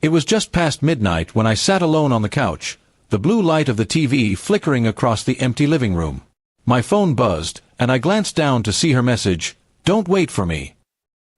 It was just past midnight when I sat alone on the couch, the blue light of the TV flickering across the empty living room. My phone buzzed, and I glanced down to see her message, "Don't wait for me."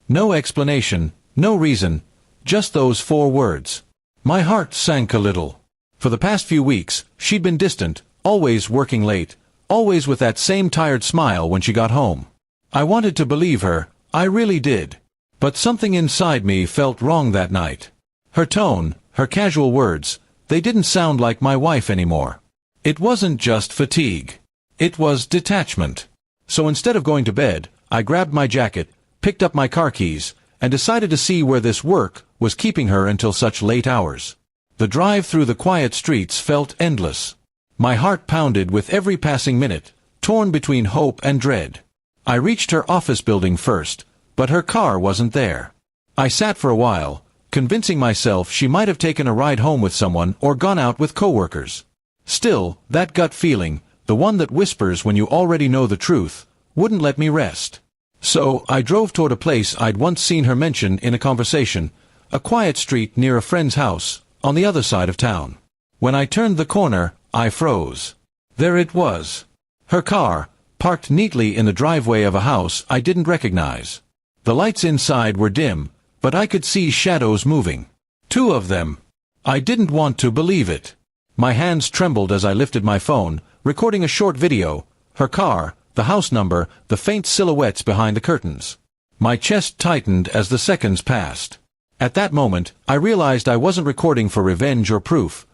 No explanation, no reason, just those 4 words. My heart sank a little. For the past few weeks, she'd been distant, always working late, always with that same tired smile when she got home. I wanted to believe her, I really did. But something inside me felt wrong that night. Her tone, her casual words, they didn't sound like my wife anymore. It wasn't just fatigue. It was detachment. So instead of going to bed, I grabbed my jacket, picked up my car keys, and decided to see where this work was keeping her until such late hours. The drive through the quiet streets felt endless. My heart pounded with every passing minute, torn between hope and dread. I reached her office building first, but her car wasn't there. I sat for a while, convincing myself she might have taken a ride home with someone or gone out with coworkers. Still, that gut feeling, the one that whispers when you already know the truth, wouldn't let me rest. So, I drove toward a place I'd once seen her mention in a conversation, a quiet street near a friend's house, on the other side of town. When I turned the corner, I froze. There it was. Her car, parked neatly in the driveway of a house I didn't recognize. The lights inside were dim, but I could see shadows moving. 2 of them. I didn't want to believe it. My hands trembled as I lifted my phone, recording a short video, her car, the house number, the faint silhouettes behind the curtains. My chest tightened as the seconds passed. At that moment, I realized I wasn't recording for revenge or proof.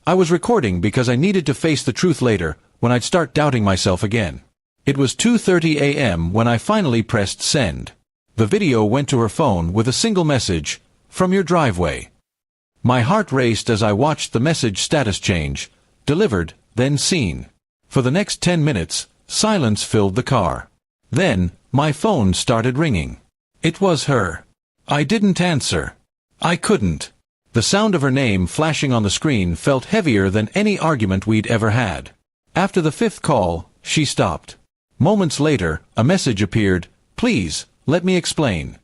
I was recording because I needed to face the truth later, when I'd start doubting myself again. It was 2:30 a.m. when I finally pressed send. The video went to her phone with a single message, "From your driveway." My heart raced as I watched the message status change, delivered, then seen. For the next 10 minutes, silence filled the car. Then, my phone started ringing. It was her. I didn't answer. I couldn't. The sound of her name flashing on the screen felt heavier than any argument we'd ever had. After the 5th call, she stopped. Moments later, a message appeared, "Please, let me explain."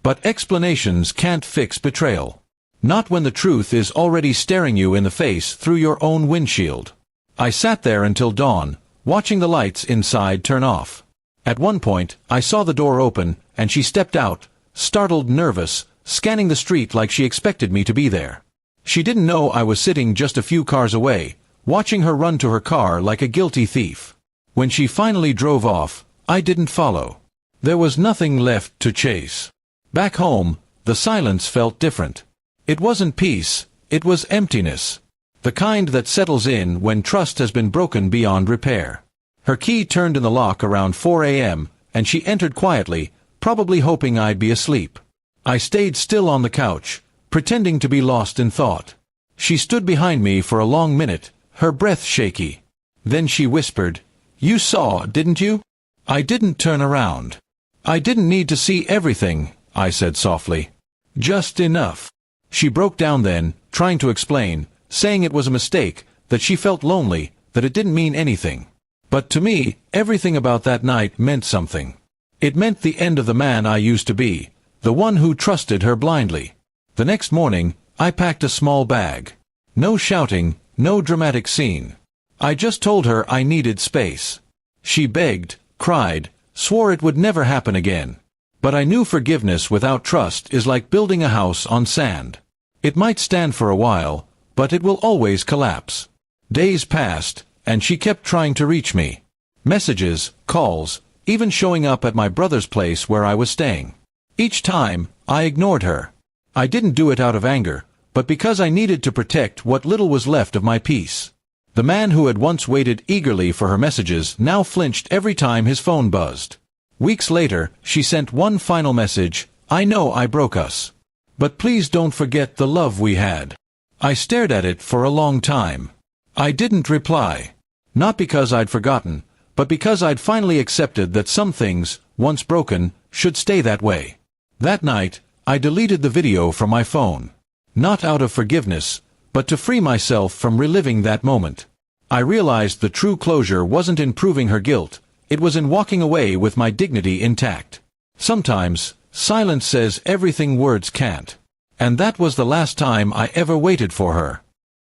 But explanations can't fix betrayal. Not when the truth is already staring you in the face through your own windshield. I sat there until dawn, watching the lights inside turn off. At one point, I saw the door open, and she stepped out, startled, nervous, scanning the street like she expected me to be there. She didn't know I was sitting just a few cars away, watching her run to her car like a guilty thief. When she finally drove off, I didn't follow. There was nothing left to chase. Back home, the silence felt different. It wasn't peace, it was emptiness. The kind that settles in when trust has been broken beyond repair. Her key turned in the lock around 4 a.m., and she entered quietly, probably hoping I'd be asleep. I stayed still on the couch, pretending to be lost in thought. She stood behind me for a long minute, her breath shaky. Then she whispered, "You saw, didn't you?" I didn't turn around. "I didn't need to see everything," I said softly. "Just enough." She broke down then, trying to explain, saying it was a mistake, that she felt lonely, that it didn't mean anything. But to me, everything about that night meant something. It meant the end of the man I used to be, the one who trusted her blindly. The next morning, I packed a small bag. No shouting, no dramatic scene. I just told her I needed space. She begged, cried, swore it would never happen again. But I knew forgiveness without trust is like building a house on sand. It might stand for a while, but it will always collapse. Days passed, and she kept trying to reach me. Messages, calls, even showing up at my brother's place where I was staying. Each time, I ignored her. I didn't do it out of anger, but because I needed to protect what little was left of my peace. The man who had once waited eagerly for her messages now flinched every time his phone buzzed. Weeks later, she sent one final message, "I know I broke us. But please don't forget the love we had." I stared at it for a long time. I didn't reply. Not because I'd forgotten, but because I'd finally accepted that some things, once broken, should stay that way. That night, I deleted the video from my phone. Not out of forgiveness, but to free myself from reliving that moment. I realized the true closure wasn't in proving her guilt, it was in walking away with my dignity intact. Sometimes, silence says everything words can't. And that was the last time I ever waited for her.